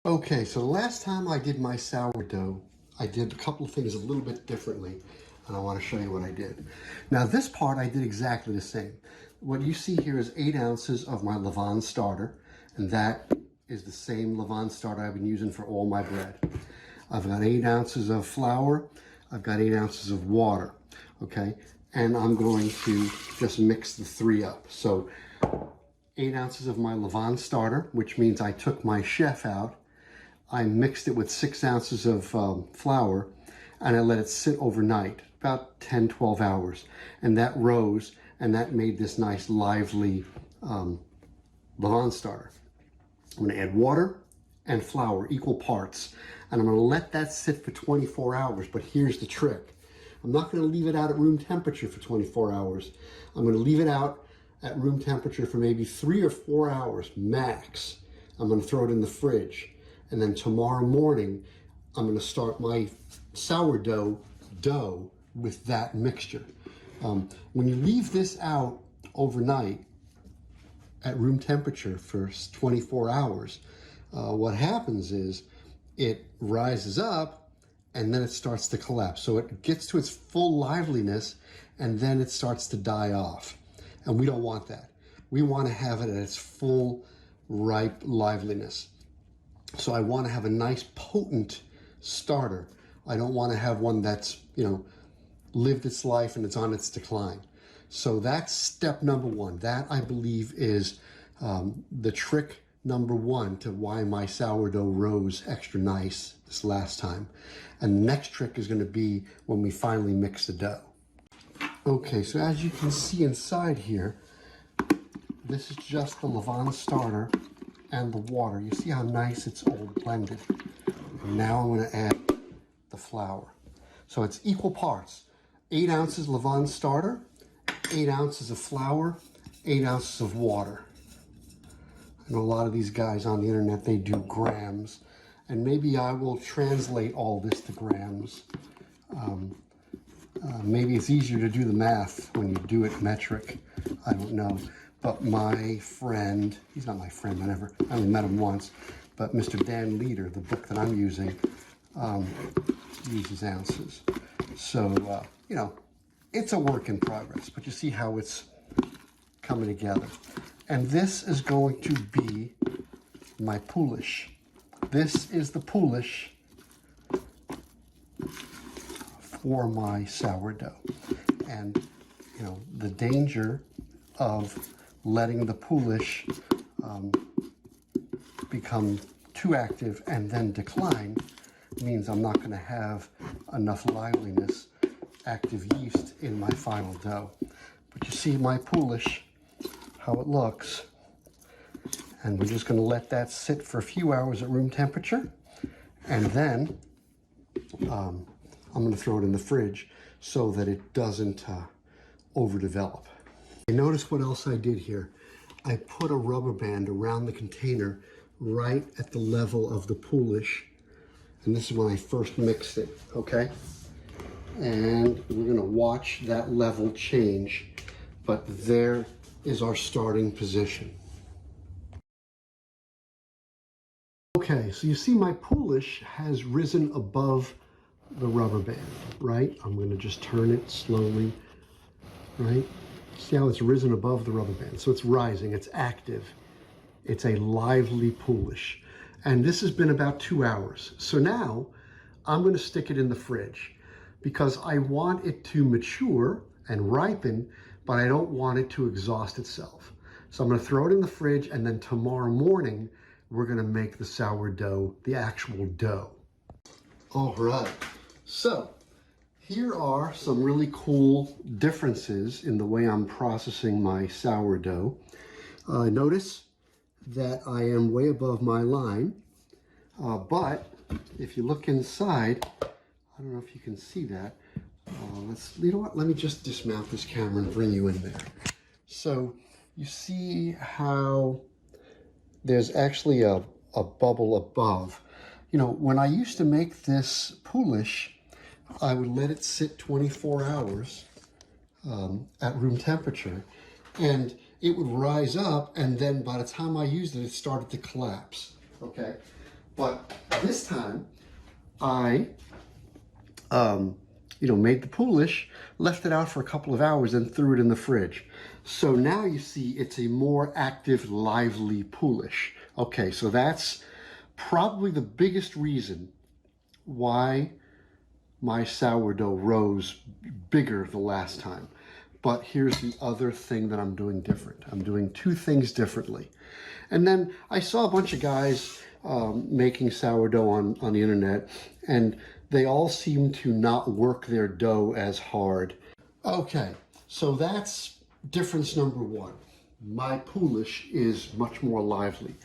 Okay, so the last time I did my sourdough, I did a couple of things a little bit differently, and I want to show you what I did. Now this part I did exactly the same. What you see here is 8 ounces of my levain starter, and that is the same levain starter I've been using for all my bread. I've got 8 ounces of flour, I've got 8 ounces of water, okay? And I'm going to just mix the three up. So 8 ounces of my levain starter, which means I took my chef out. I mixed it with 6 ounces of flour, and I let it sit overnight, about 10, 12 hours. And that rose, and that made this nice, lively levain starter. I'm gonna add water and flour, equal parts, and I'm gonna let that sit for 24 hours, but here's the trick. I'm not gonna leave it out at room temperature for 24 hours. I'm gonna leave it out at room temperature for maybe 3 or 4 hours max. I'm gonna throw it in the fridge. And then tomorrow morning, I'm gonna start my sourdough dough with that mixture. When you leave this out overnight at room temperature for 24 hours, what happens is it rises up and then it starts to collapse. So it gets to its full liveliness and then it starts to die off. And we don't want that. We want to have it at its full, ripe liveliness. So I want to have a nice potent starter. I don't want to have one that's, lived its life and it's on its decline. So that's step number one. That, I believe, is the trick number one to why my sourdough rose extra nice this last time. And the next trick is going to be when we finally mix the dough. Okay, so as you can see inside here, this is just the levain starter and the water. You see how nice it's all blended. And now I'm going to add the flour. So it's equal parts. 8 ounces levain starter, 8 ounces of flour, 8 ounces of water. I know a lot of these guys on the internet, they do grams. And maybe I will translate all this to grams. Maybe it's easier to do the math when you do it metric. I don't know. But my friend, he's not my friend, I only met him once, but Mr. Dan Leader, the book that I'm using, uses ounces. So, it's a work in progress, but you see how it's coming together. And this is going to be my poolish. This is the poolish for my sourdough. And, the danger of letting the poolish become too active and then decline means I'm not going to have enough liveliness, active yeast in my final dough. But you see my poolish, how it looks. And we're just going to let that sit for a few hours at room temperature. And then I'm going to throw it in the fridge so that it doesn't overdevelop. Notice what else I did here. I put a rubber band around the container right at the level of the poolish. And this is when I first mixed it, okay? And we're gonna watch that level change. But there is our starting position. Okay, so you see my poolish has risen above the rubber band, right? I'm gonna just turn it slowly, right? See how it's risen above the rubber band. So it's rising, it's active. It's a lively poolish. And this has been about 2 hours. So now I'm going to stick it in the fridge because I want it to mature and ripen, but I don't want it to exhaust itself. So I'm going to throw it in the fridge, and then tomorrow morning, we're going to make the sourdough, the actual dough. All right. So here are some really cool differences in the way I'm processing my sourdough. Notice that I am way above my line, but if you look inside, I don't know if you can see that. You know what? Let me just dismount this camera and bring you in there. So you see how there's actually a bubble above. When I used to make this poolish, I would let it sit 24 hours at room temperature, and it would rise up, and then by the time I used it, it started to collapse, okay? But this time, I, made the poolish, left it out for a couple of hours, and threw it in the fridge. So now you see it's a more active, lively poolish. Okay, so that's probably the biggest reason why my sourdough rose bigger the last time. But here's the other thing that I'm doing different. I'm doing two things differently. And then I saw a bunch of guys making sourdough on the internet, and they all seem to not work their dough as hard. Okay, so that's difference number one. My poolish is much more lively.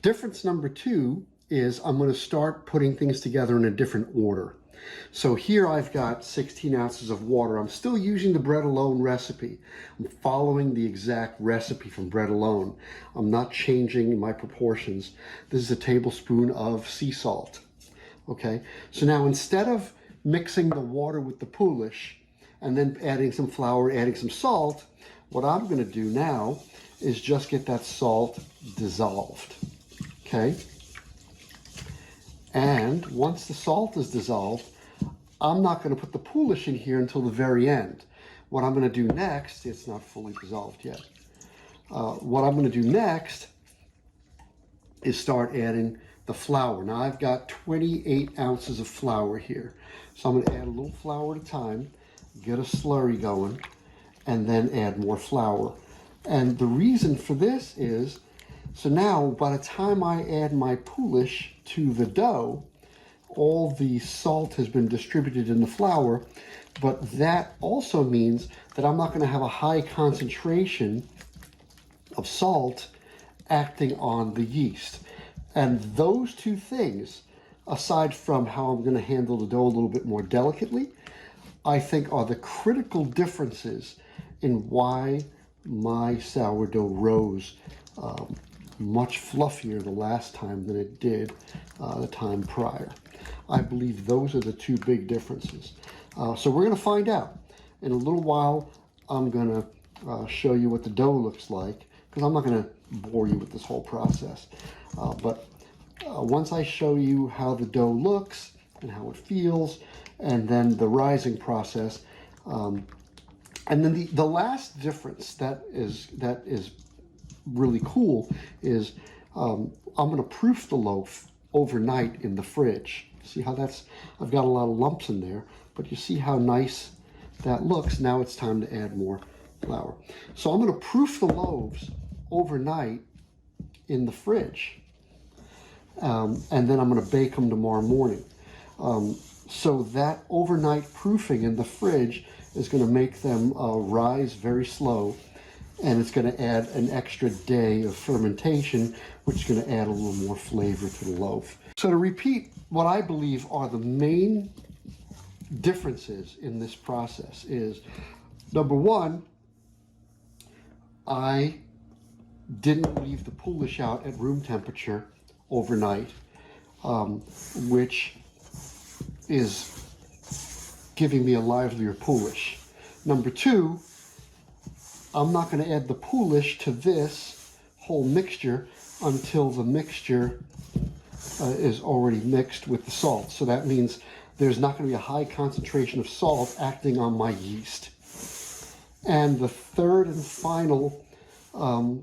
Difference number two is I'm going to start putting things together in a different order. So here I've got 16 ounces of water. I'm still using the bread alone recipe. I'm following the exact recipe from bread alone. I'm not changing my proportions. This is a tablespoon of sea salt. Okay, so now instead of mixing the water with the poolish and then adding some flour, adding some salt, what I'm going to do now is just get that salt dissolved. Okay, and once the salt is dissolved, I'm not going to put the poolish in here until the very end. What I'm going to do next, it's not fully dissolved yet. What I'm going to do next is start adding the flour. Now I've got 28 ounces of flour here. So I'm going to add a little flour at a time, get a slurry going, and then add more flour. And the reason for this is, so now by the time I add my poolish to the dough, all the salt has been distributed in the flour, but that also means that I'm not going to have a high concentration of salt acting on the yeast. And those two things, aside from how I'm going to handle the dough a little bit more delicately, I think are the critical differences in why my sourdough rose much fluffier the last time than it did the time prior. I believe those are the two big differences. So we're going to find out. In a little while, I'm going to show you what the dough looks like, because I'm not going to bore you with this whole process. But once I show you how the dough looks and how it feels, and then the rising process, and then the last difference that is really cool is I'm going to proof the loaf overnight in the fridge. See how I've got a lot of lumps in there, but you see how nice that looks. Now it's time to add more flour. So I'm going to proof the loaves overnight in the fridge, and then I'm going to bake them tomorrow morning. So that overnight proofing in the fridge is going to make them rise very slow, and it's going to add an extra day of fermentation, which is going to add a little more flavor to the loaf. So to repeat, what I believe are the main differences in this process is, number one, I didn't leave the poolish out at room temperature overnight, which is giving me a livelier poolish. Number two, I'm not going to add the poolish to this whole mixture until the mixture is already mixed with the salt. So that means there's not going to be a high concentration of salt acting on my yeast. And the third and final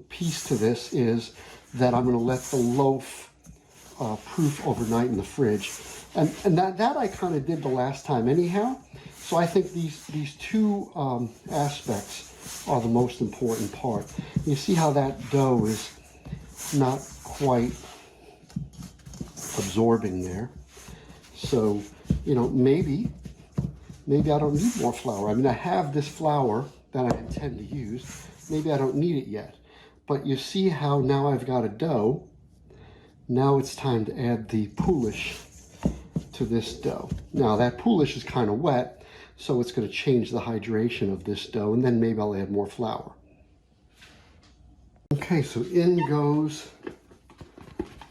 piece to this is that I'm going to let the loaf proof overnight in the fridge. And that I kind of did the last time anyhow. So I think these two aspects are the most important part. You see how that dough is not quite absorbing there. So, maybe I don't need more flour. I mean, I have this flour that I intend to use. Maybe I don't need it yet. But you see how now I've got a dough. Now it's time to add the poolish to this dough. Now that poolish is kind of wet, so it's going to change the hydration of this dough, and then maybe I'll add more flour. Okay, so in goes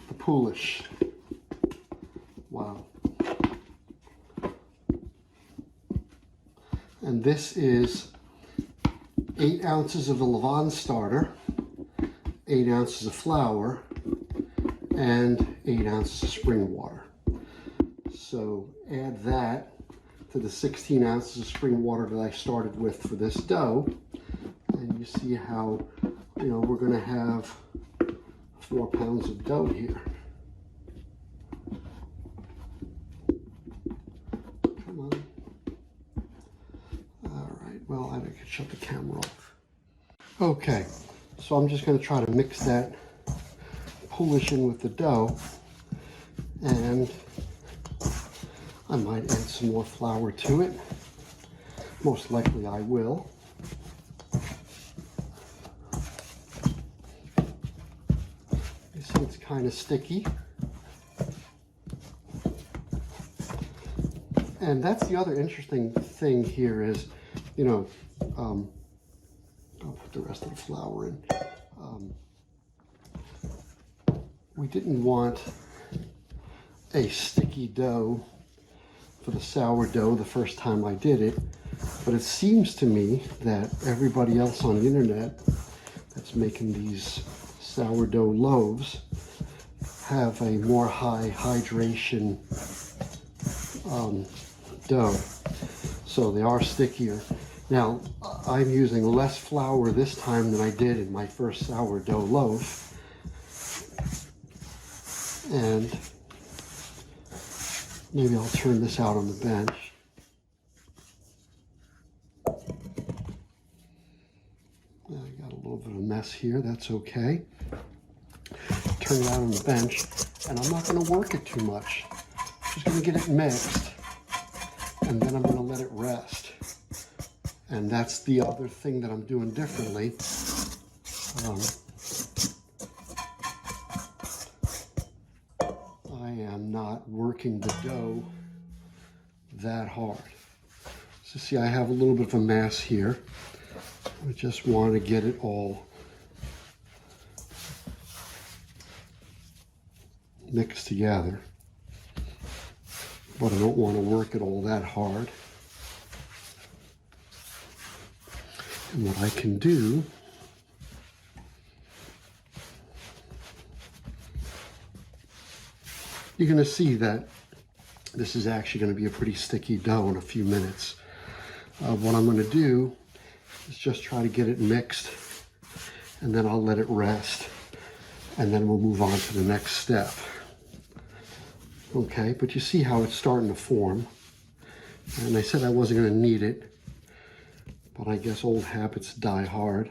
the poolish. Wow. And this is 8 ounces of the levain starter, 8 ounces of flour, and 8 ounces of spring water. So add that to the 16 ounces of spring water that I started with for this dough, and you see how, we're going to have 4 pounds of dough here. Come on. All right, well, I could shut the camera off. Okay, so I'm just going to try to mix that Polish in with the dough, and I might add some more flour to it. Most likely I will. You see it's kind of sticky. And that's the other interesting thing here is, I'll put the rest of the flour in. We didn't want a sticky dough for the sourdough the first time I did it, but it seems to me that everybody else on the internet that's making these sourdough loaves have a more high hydration dough, so they are stickier. Now, I'm using less flour this time than I did in my first sourdough loaf, and maybe I'll turn this out on the bench. I got a little bit of a mess here, that's okay. Turn it out on the bench, and I'm not going to work it too much. I'm just going to get it mixed, and then I'm going to let it rest. And that's the other thing that I'm doing differently. I am not working the dough that hard. So see, I have a little bit of a mass here. I just want to get it all mixed together, but I don't want to work it all that hard. And what I can do you're going to see that this is actually going to be a pretty sticky dough in a few minutes. What I'm going to do is just try to get it mixed, and then I'll let it rest, and then we'll move on to the next step. Okay, but you see how it's starting to form. And I said I wasn't going to knead it, but I guess old habits die hard.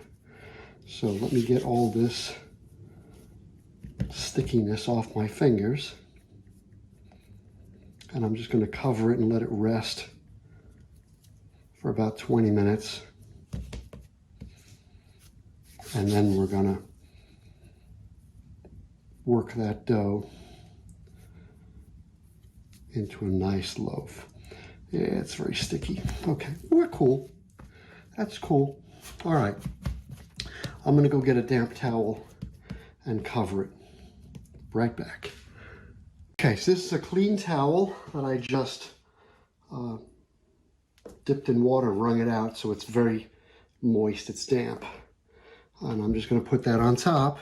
So let me get all this stickiness off my fingers. And I'm just going to cover it and let it rest for about 20 minutes. And then we're going to work that dough into a nice loaf. Yeah, it's very sticky. Okay, we're cool. That's cool. All right. I'm going to go get a damp towel and cover it. Right back. Okay, so this is a clean towel that I just dipped in water, wrung it out, so it's very moist, it's damp. And I'm just going to put that on top,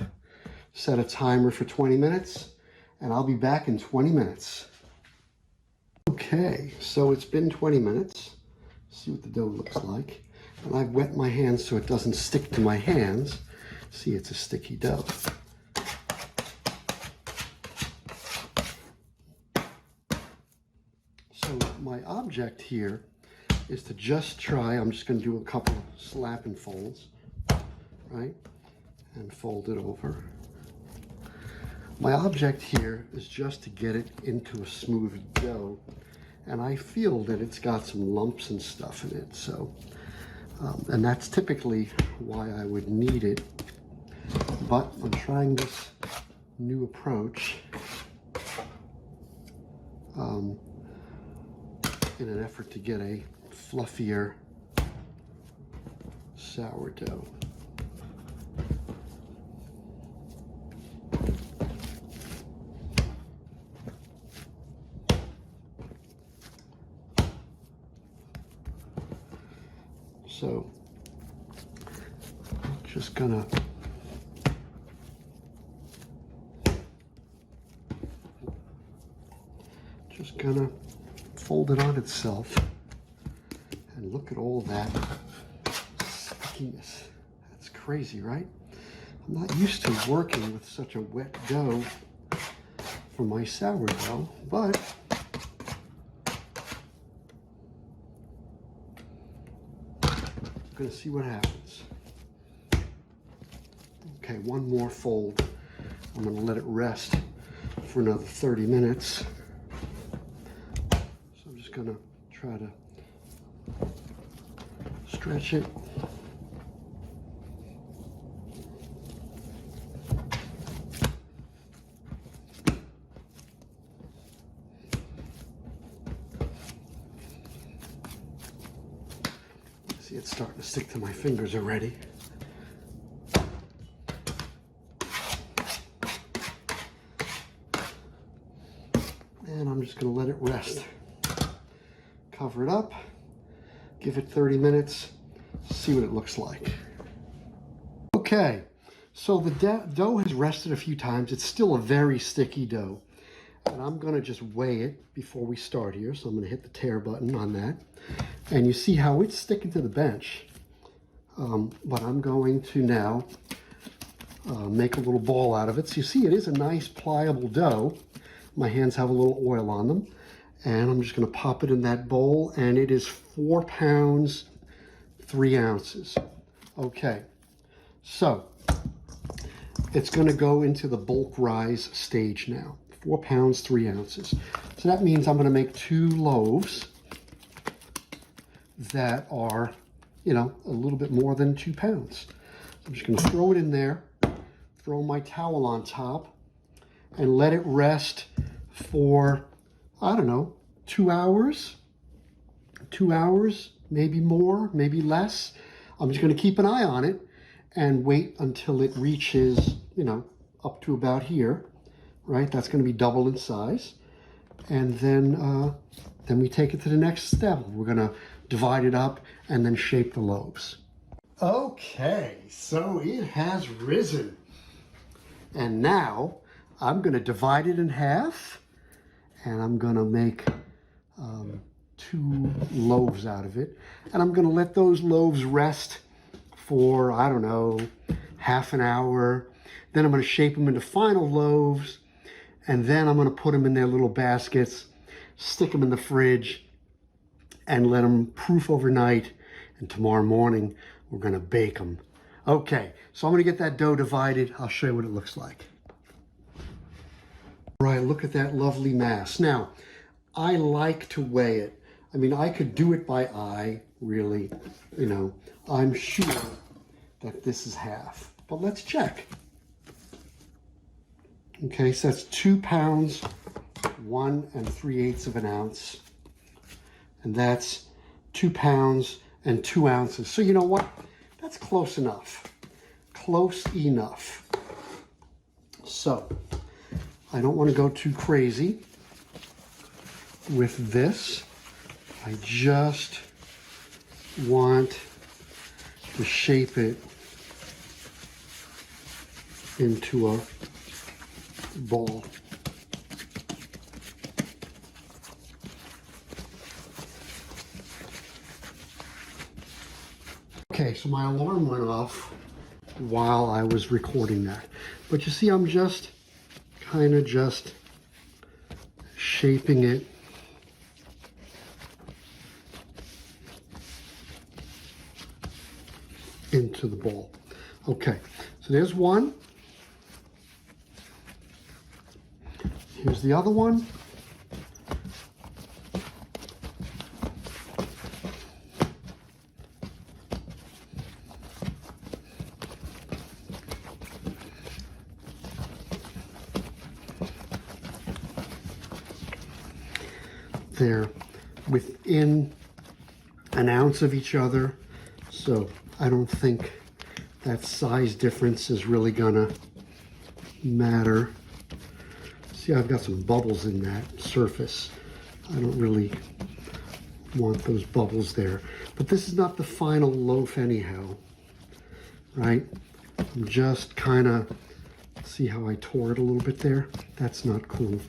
set a timer for 20 minutes, and I'll be back in 20 minutes. Okay, so it's been 20 minutes. See what the dough looks like. And I've wet my hands so it doesn't stick to my hands. See, it's a sticky dough. So my object here is to just try, I'm just going to do a couple of slap and folds, right? And fold it over. My object here is just to get it into a smooth dough. And I feel that it's got some lumps and stuff in it, so, and that's typically why I would knead it. But I'm trying this new approach in an effort to get a fluffier sourdough. So, just gonna just gonna fold it on itself. And look at all that stickiness. That's crazy, right? I'm not used to working with such a wet dough for my sourdough, but I'm gonna see what happens. Okay, one more fold. I'm gonna let it rest for another 30 minutes. So I'm just gonna try to stretch it. See, it's starting to stick to my fingers already. And I'm just going to let it rest. Cover it up, give it 30 minutes, see what it looks like. Okay, so the dough has rested a few times. It's still a very sticky dough. And I'm going to just weigh it before we start here. So I'm going to hit the tare button on that. And you see how it's sticking to the bench. But I'm going to now make a little ball out of it. So you see it is a nice pliable dough. My hands have a little oil on them. And I'm just going to pop it in that bowl. And it is 4 pounds, 3 ounces. Okay, so it's going to go into the bulk rise stage now. 4 pounds, 3 ounces. So that means I'm going to make 2 loaves that are, you know, a little bit more than 2 pounds. So I'm just going to throw it in there, throw my towel on top, and let it rest for, I don't know, 2 hours? 2 hours, maybe more, maybe less. I'm just going to keep an eye on it and wait until it reaches, you know, up to about here. Right, that's going to be double in size, and then we take it to the next step. We're going to divide it up and then shape the loaves. Okay, so it has risen, and now I'm going to divide it in half, and I'm going to make 2 loaves out of it, and I'm going to let those loaves rest for, I don't know, half an hour. Then I'm going to shape them into final loaves. And then I'm going to put them in their little baskets, stick them in the fridge, and let them proof overnight. And tomorrow morning, we're going to bake them. Okay, so I'm going to get that dough divided. I'll show you what it looks like. All right, look at that lovely mass. Now, I like to weigh it. I mean, I could do it by eye, really. You know, I'm sure that this is half. But let's check. Okay, so that's 2 pounds, 1 3/8 of an ounce. And that's 2 pounds and 2 ounces. So you know what? That's close enough. Close enough. So I don't want to go too crazy with this. I just want to shape it into a ball. Okay, so my alarm went off while I was recording that. But you see, I'm just kind of just shaping it into the ball. Okay, so there's one. Here's the other one. They're within an ounce of each other, so I don't think that size difference is really gonna matter. See, I've got some bubbles in that surface. I don't really want those bubbles there. But this is not the final loaf anyhow, right? I'm just kind of, see how I tore it a little bit there? That's not cool.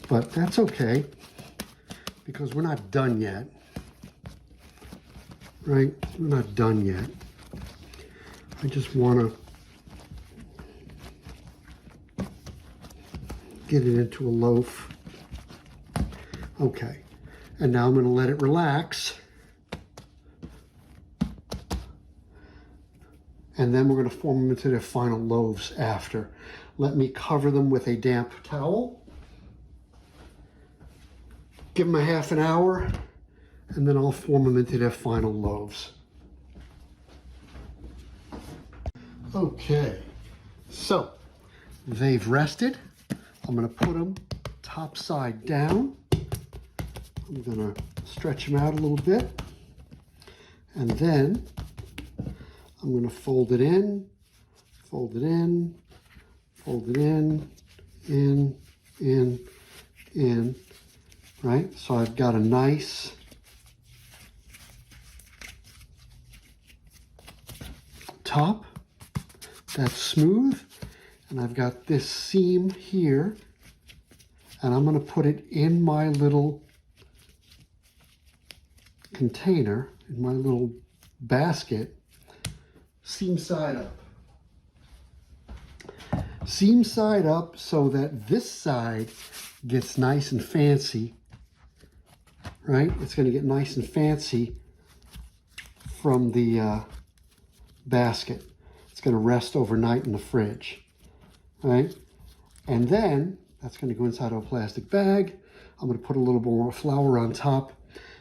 But that's okay, because we're not done yet. Right? We're not done yet. I just want to get it into a loaf. Okay. And now I'm going to let it relax. And then we're going to form them into their final loaves after. Let me cover them with a damp towel. Give them a half an hour, and then I'll form them into their final loaves. Okay, so they've rested. I'm going to put them top side down. I'm going to stretch them out a little bit, and then I'm going to fold it in, fold it in, fold it in, right? So I've got a nice top that's smooth, and I've got this seam here, and I'm going to put it in my little container, in my little basket, seam side up. Seam side up so that this side gets nice and fancy, right? It's going to get nice and fancy from the basket. It's going to rest overnight in the fridge, right? And then that's going to go inside of a plastic bag. I'm going to put a little bit more flour on top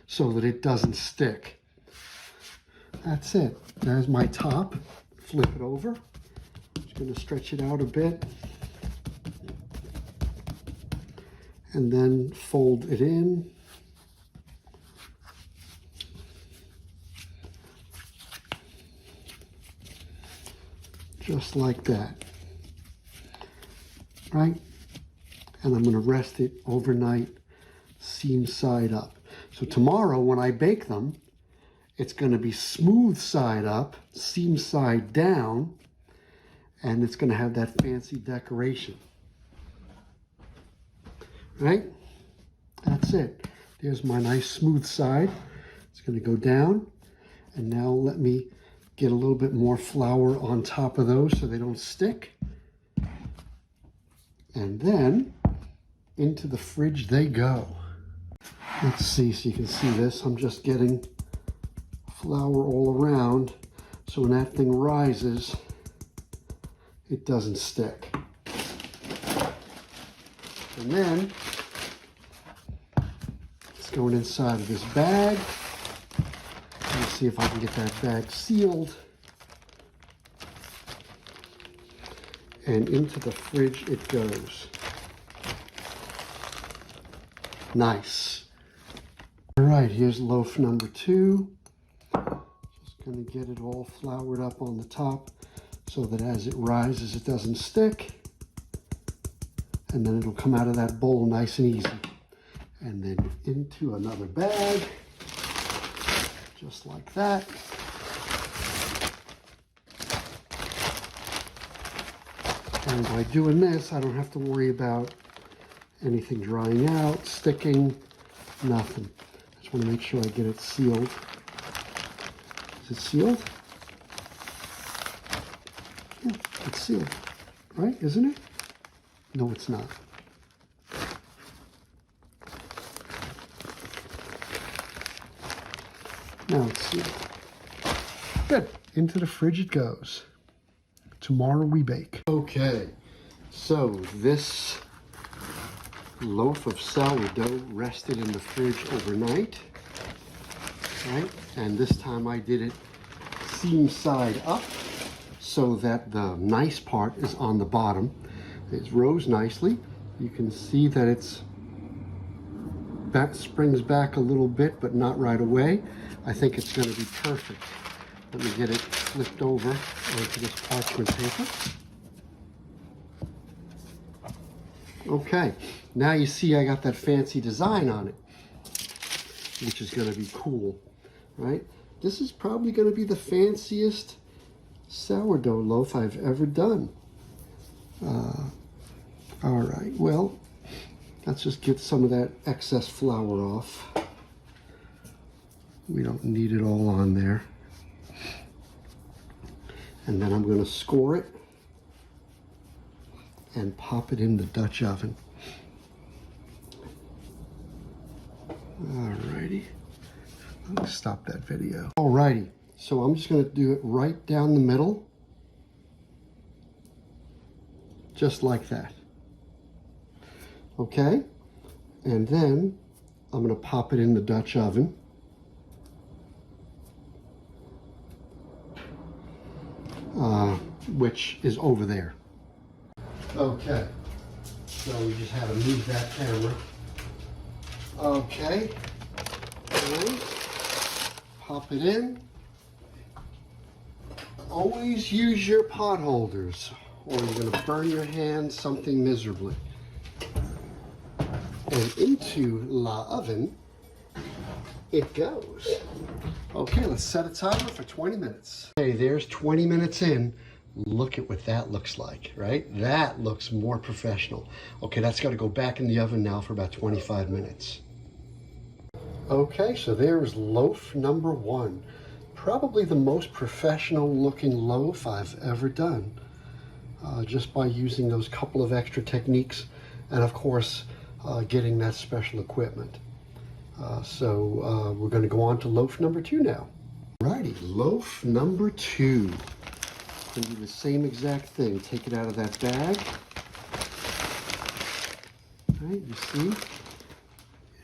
so that it doesn't stick. That's it. There's my top. Flip it over. Just going to stretch it out a bit. And then fold it in. Just like that. Right? And I'm going to rest it overnight, seam side up. So tomorrow when I bake them, it's going to be smooth side up, seam side down, and it's going to have that fancy decoration. Right? That's it. There's my nice smooth side. It's going to go down. And now let me get a little bit more flour on top of those so they don't stick. And then into the fridge they go. Let's see so you can see this. I'm just getting flour all around so when that thing rises, it doesn't stick. And then it's going inside of this bag. Let's see if I can get that bag sealed. And into the fridge it goes. Nice. All right, here's loaf number 2. Just gonna get it all floured up on the top so that as it rises, it doesn't stick. And then it'll come out of that bowl nice and easy. And then into another bag, just like that. And by doing this, I don't have to worry about anything drying out, sticking, nothing. I just want to make sure I get it sealed. Is it sealed? Yeah, it's sealed, right? Isn't it? No, it's not. Now it's sealed. Good. Into the fridge it goes. Tomorrow we bake. Okay, so this loaf of sourdough rested in the fridge overnight, right? And this time I did it seam side up so that the nice part is on the bottom. It rose nicely. You can see that it's springs back a little bit, but not right away. I think it's going to be perfect. Let me get it flipped over onto this parchment paper. Okay, now you see I got that fancy design on it, which is going to be cool, right? This is probably going to be the fanciest sourdough loaf I've ever done. All right, well, Let's just get some of that excess flour off. We don't need it all on there. And then I'm going to score it and pop it in the Dutch oven. Alrighty. Let me stop that video. Alrighty. So I'm just going to do it right down the middle. Just like that. Okay? And then I'm going to pop it in the Dutch oven. Which is over there. Okay, so we just had to move that camera. Okay, and pop it in. Always use your pot holders or you're going to burn your hands something miserably. And into the oven it goes. Okay, let's set a timer for 20 minutes. Okay, there's 20 minutes in. Look at what that looks like, right? That looks more professional. Okay, that's got to go back in the oven now for about 25 minutes. Okay, so there's loaf number 1. Probably the most professional looking loaf I've ever done. Just by using those couple of extra techniques and of course getting that special equipment. So we're going to go on to loaf number 2 now. Alrighty, loaf number 2. Going to do the same exact thing. Take it out of that bag. Right, you see?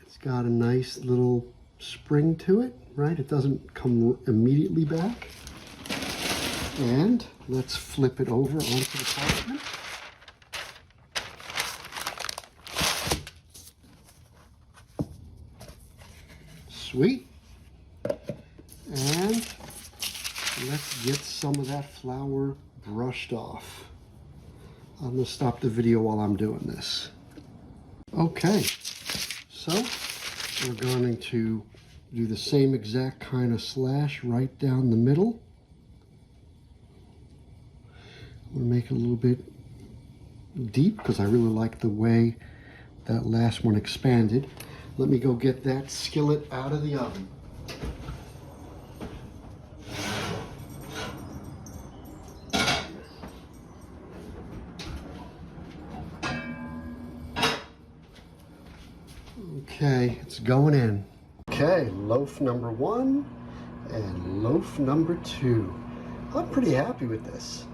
It's got a nice little spring to it, right? It doesn't come immediately back. And let's flip it over onto the parchment. Sweet. And let's get some of that flour brushed off. I'm going to stop the video while I'm doing this. Okay, so we're going to do the same exact kind of slash right down the middle. I'm going to make it a little bit deep because I really like the way that last one expanded. Let me go get that skillet out of the oven. Okay, it's going in. Okay, loaf number 1 and loaf number 2. I'm pretty happy with this.